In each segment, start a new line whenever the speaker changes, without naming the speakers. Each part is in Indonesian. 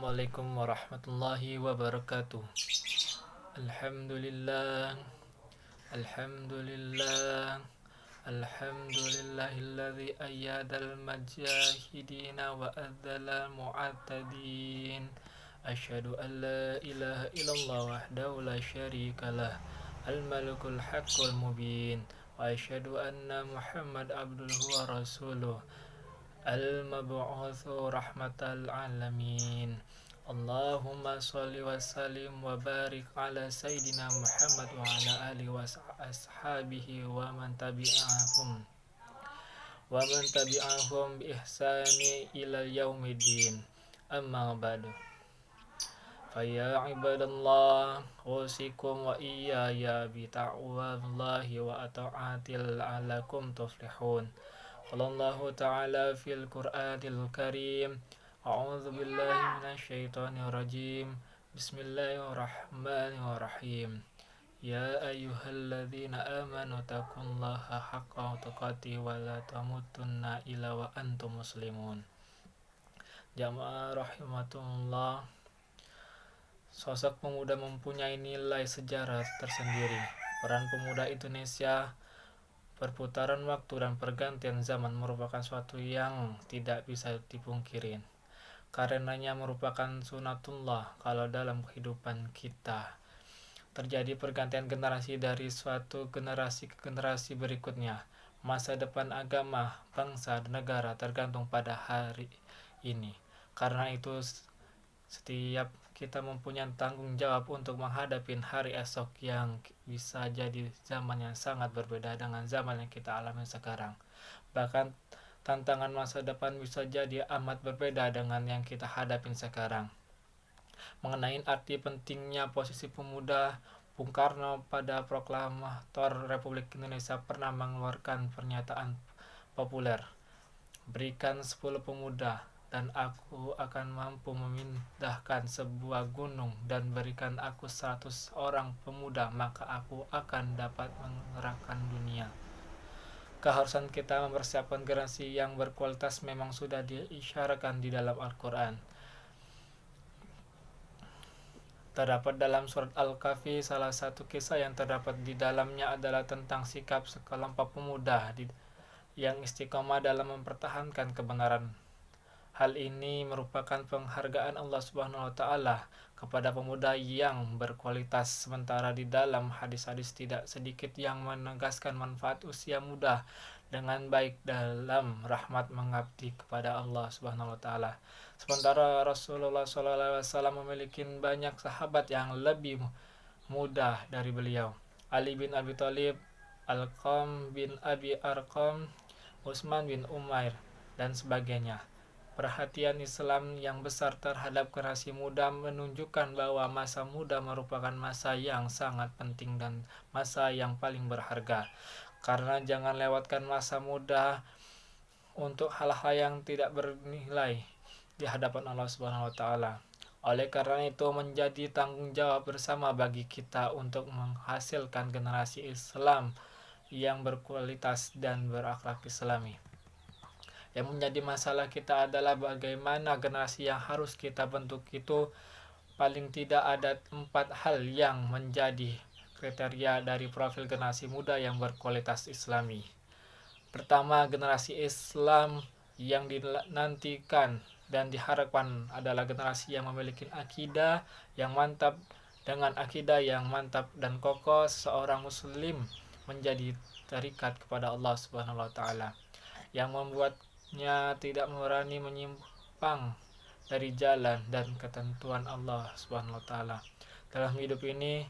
Assalamualaikum warahmatullahi wabarakatuh. Alhamdulillah, Alhamdulillah, Alhamdulillahilladzi ayyadal mujahidina wa adzala mu'attadin. Asyhadu an la ilaha illallah wahdahu la syarikalah, al-malikul haqqul mubin. Wa asyhadu anna Muhammad abduhu wa rasuluh, al-mab'utsu rahmatal alamin. Allahumma sholli wa sallim wa barik ala sayyidina Muhammad wa ala alihi wa ashabihi wa man tabi'ahum bi ihsani ila yaumiddin. Amma ba'du. Faya ibadallah, usikum wa iyaya bi taqwallahi wa ta'atil la'allakum tuflihun. Qala Allah Ta'ala fil Qur'anil Karim, a'udzu billahi minasyaitonir rajim. Bismillahirrahmanirrahim. Ya ayyuhalladzina amanu taqullaha haqqa tuqatih wa la tamutunna illa wa antum muslimun. Jamaah rahimatullah, sosok pemuda mempunyai nilai sejarah tersendiri. Peran pemuda Indonesia, perputaran waktu dan pergantian zaman merupakan suatu yang tidak bisa dipungkiri. Karenanya merupakan sunatullah kalau dalam kehidupan kita terjadi pergantian generasi dari suatu generasi ke generasi berikutnya. Masa depan agama, bangsa, dan negara tergantung pada hari ini. Karena itu setiap kita mempunyai tanggung jawab untuk menghadapi hari esok yang bisa jadi zaman yang sangat berbeda dengan zaman yang kita alami sekarang. Bahkan tantangan masa depan bisa jadi amat berbeda dengan yang kita hadapi sekarang. Mengenai arti pentingnya posisi pemuda, Bung Karno pada Proklamator Republik Indonesia pernah mengeluarkan pernyataan populer, "Berikan 10 pemuda dan aku akan mampu memindahkan sebuah gunung, dan berikan aku 100 orang pemuda, maka aku akan dapat menggerakkan dunia." Keharusan kita mempersiapkan generasi yang berkualitas memang sudah diisyaratkan di dalam Al-Quran. Terdapat dalam surat Al-Kahfi, salah satu kisah yang terdapat di dalamnya adalah tentang sikap sekelompok pemuda yang istiqomah dalam mempertahankan kebenaran. Hal ini merupakan penghargaan Allah Subhanahu wa Ta'ala kepada pemuda yang berkualitas. Sementara di dalam hadis-hadis tidak sedikit yang menegaskan manfaat usia muda dengan baik dalam rahmat mengabdi kepada Allah Subhanahu wa Ta'ala. Sementara Rasulullah SAW memiliki banyak sahabat yang lebih muda dari beliau. Ali bin Abi Thalib, Alqam bin Abi Arqam, Utsman bin Umair, dan sebagainya. Perhatian Islam yang besar terhadap generasi muda menunjukkan bahwa masa muda merupakan masa yang sangat penting dan masa yang paling berharga. Karena jangan lewatkan masa muda untuk hal-hal yang tidak bernilai di hadapan Allah Subhanahu wa Ta'ala. Oleh karena itu menjadi tanggung jawab bersama bagi kita untuk menghasilkan generasi Islam yang berkualitas dan berakhlak Islami. Yang menjadi masalah kita adalah bagaimana generasi yang harus kita bentuk itu. Paling tidak ada 4 hal yang menjadi kriteria dari profil generasi muda yang berkualitas Islami. Pertama, generasi Islam yang dinantikan dan diharapkan adalah generasi yang memiliki akidah yang mantap. Dengan akidah yang mantap dan kokoh, seorang muslim menjadi terikat kepada Allah Subhanahu wa Ta'ala, yang membuatnya tidak berani menyimpang dari jalan dan ketentuan Allah Subhanahu wa Ta'ala. Dalam hidup ini,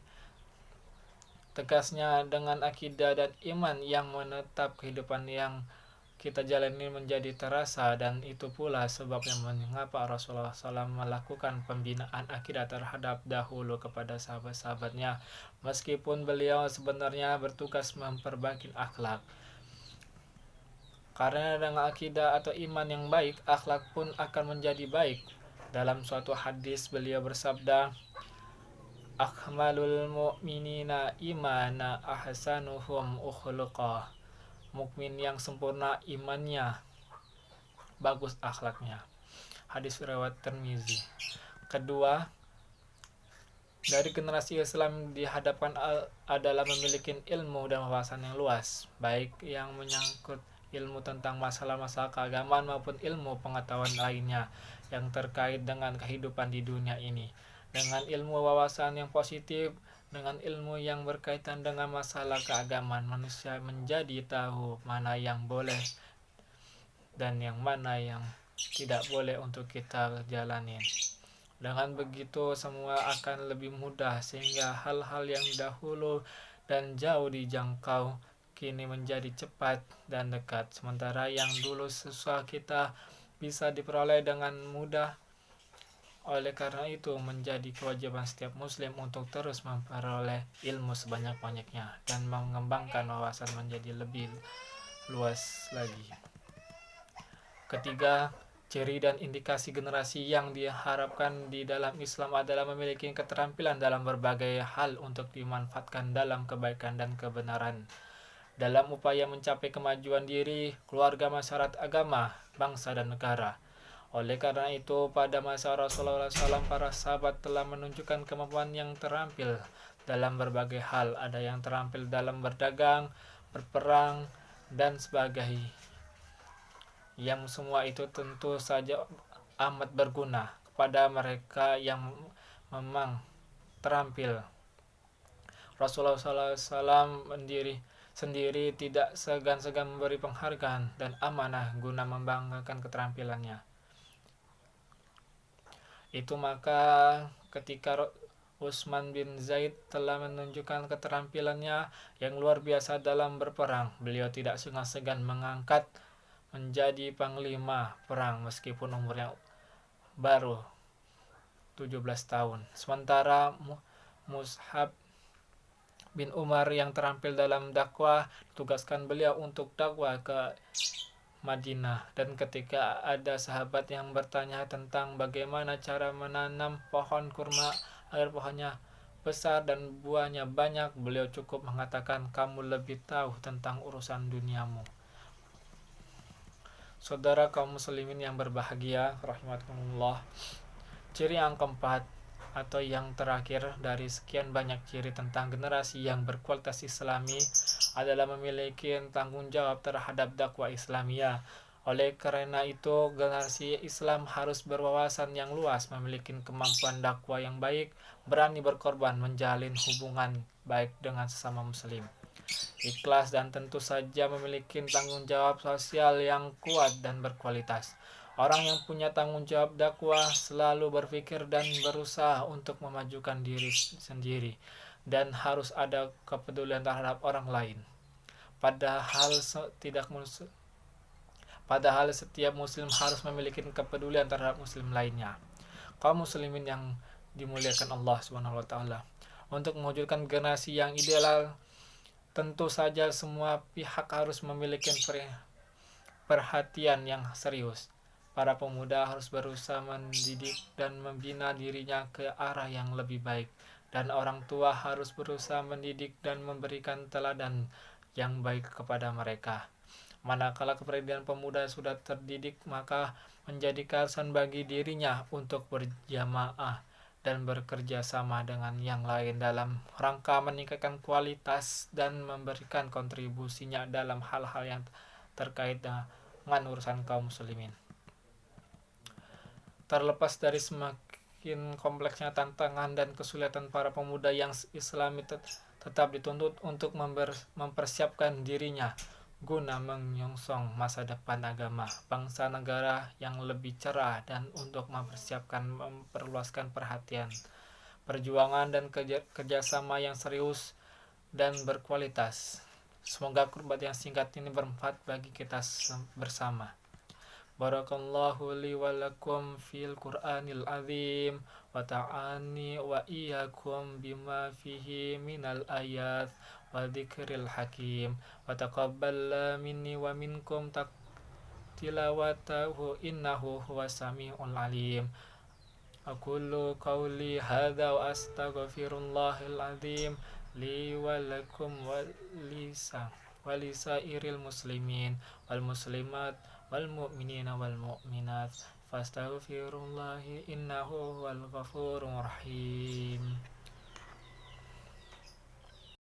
tegasnya dengan akidah dan iman yang menetap, kehidupan yang kita jalani menjadi terasa, dan itu pula sebabnya mengapa Rasulullah SAW melakukan pembinaan akidah terhadap dahulu kepada sahabat-sahabatnya, meskipun beliau sebenarnya bertugas memperbaiki akhlak. Karena dengan akidah atau iman yang baik, akhlak pun akan menjadi baik. Dalam suatu hadis beliau bersabda, "Akmalul mu'minina imana ahsanuhum ukhluqa." Mukmin yang sempurna imannya, bagus akhlaknya. Hadis riwayat Tirmizi. Kedua, dari generasi Islam dihadapkan adalah memiliki ilmu dan wawasan yang luas, baik yang menyangkut ilmu tentang masalah-masalah keagamaan maupun ilmu pengetahuan lainnya yang terkait dengan kehidupan di dunia ini. Dengan ilmu wawasan yang positif, dengan ilmu yang berkaitan dengan masalah keagamaan, manusia menjadi tahu mana yang boleh dan yang mana yang tidak boleh untuk kita jalani. Dengan begitu semua akan lebih mudah, sehingga hal-hal yang dahulu dan jauh dijangkau kini menjadi cepat dan dekat. Sementara yang dulu susah kita bisa diperoleh dengan mudah. Oleh karena itu menjadi kewajiban setiap muslim untuk terus memperoleh ilmu sebanyak-banyaknya dan mengembangkan wawasan menjadi lebih luas lagi. Ketiga, ciri dan indikasi generasi yang diharapkan di dalam Islam adalah memiliki keterampilan dalam berbagai hal untuk dimanfaatkan dalam kebaikan dan kebenaran. Dalam upaya mencapai kemajuan diri, keluarga, masyarakat, agama, bangsa, dan negara. Oleh karena itu, pada masa Rasulullah SAW, para sahabat telah menunjukkan kemampuan yang terampil dalam berbagai hal. Ada yang terampil dalam berdagang, berperang, dan sebagainya. Yang semua itu tentu saja amat berguna kepada mereka yang memang terampil. Rasulullah SAW sendiri tidak segan-segan memberi penghargaan dan amanah guna membanggakan keterampilannya. Itu maka ketika Utsman bin Zaid telah menunjukkan keterampilannya yang luar biasa dalam berperang, beliau tidak segan-segan mengangkat menjadi panglima perang meskipun umurnya baru 17 tahun. Sementara Mus'ab bin Umar yang terampil dalam dakwah, tugaskan beliau untuk dakwah ke Madinah. Dan ketika ada sahabat yang bertanya tentang bagaimana cara menanam pohon kurma agar pohonnya besar dan buahnya banyak, beliau cukup mengatakan, kamu lebih tahu tentang urusan duniamu. Saudara kaum muslimin yang berbahagia, rahimakumullah. Ciri yang keempat atau yang terakhir dari sekian banyak ciri tentang generasi yang berkualitas Islami adalah memiliki tanggung jawab terhadap dakwah Islamiyah. Oleh karena itu, generasi Islam harus berwawasan yang luas, memiliki kemampuan dakwah yang baik, berani berkorban, menjalin hubungan baik dengan sesama muslim, ikhlas, dan tentu saja memiliki tanggung jawab sosial yang kuat dan berkualitas. Orang yang punya tanggung jawab dakwah selalu berpikir dan berusaha untuk memajukan diri sendiri dan harus ada kepedulian terhadap orang lain. Padahal setiap muslim harus memiliki kepedulian terhadap muslim lainnya. Kaum muslimin yang dimuliakan Allah Subhanahu wa taala, untuk mewujudkan generasi yang ideal, tentu saja semua pihak harus memiliki perhatian yang serius. Para pemuda harus berusaha mendidik dan membina dirinya ke arah yang lebih baik, dan orang tua harus berusaha mendidik dan memberikan teladan yang baik kepada mereka. Manakala kepribadian pemuda sudah terdidik, maka menjadi keharusan bagi dirinya untuk berjamaah dan bekerja sama dengan yang lain dalam rangka meningkatkan kualitas dan memberikan kontribusinya dalam hal-hal yang terkait dengan urusan kaum muslimin. Terlepas dari semakin kompleksnya tantangan dan kesulitan, para pemuda yang Islami tetap dituntut untuk mempersiapkan dirinya guna menyongsong masa depan agama, bangsa, negara yang lebih cerah, dan untuk memperluaskan perhatian, perjuangan, dan kerjasama yang serius dan berkualitas. Semoga khutbah yang singkat ini bermanfaat bagi kita bersama. Barakallahu li wa lakum fil Qur'anil azim wa ta'ani wa iyyakum bima fihi minal ayat wa dzikril hakim wa taqabbal minni wa minkum tilawatahu innahu huwas samiul alim. Aqulu qawli hadza wa astaghfirullahal azim li wa lakum wa lisairil muslimin wal muslimat wal mu'minina wal mu'minat fastaghfirullahi innahu huwal ghafurur rahim.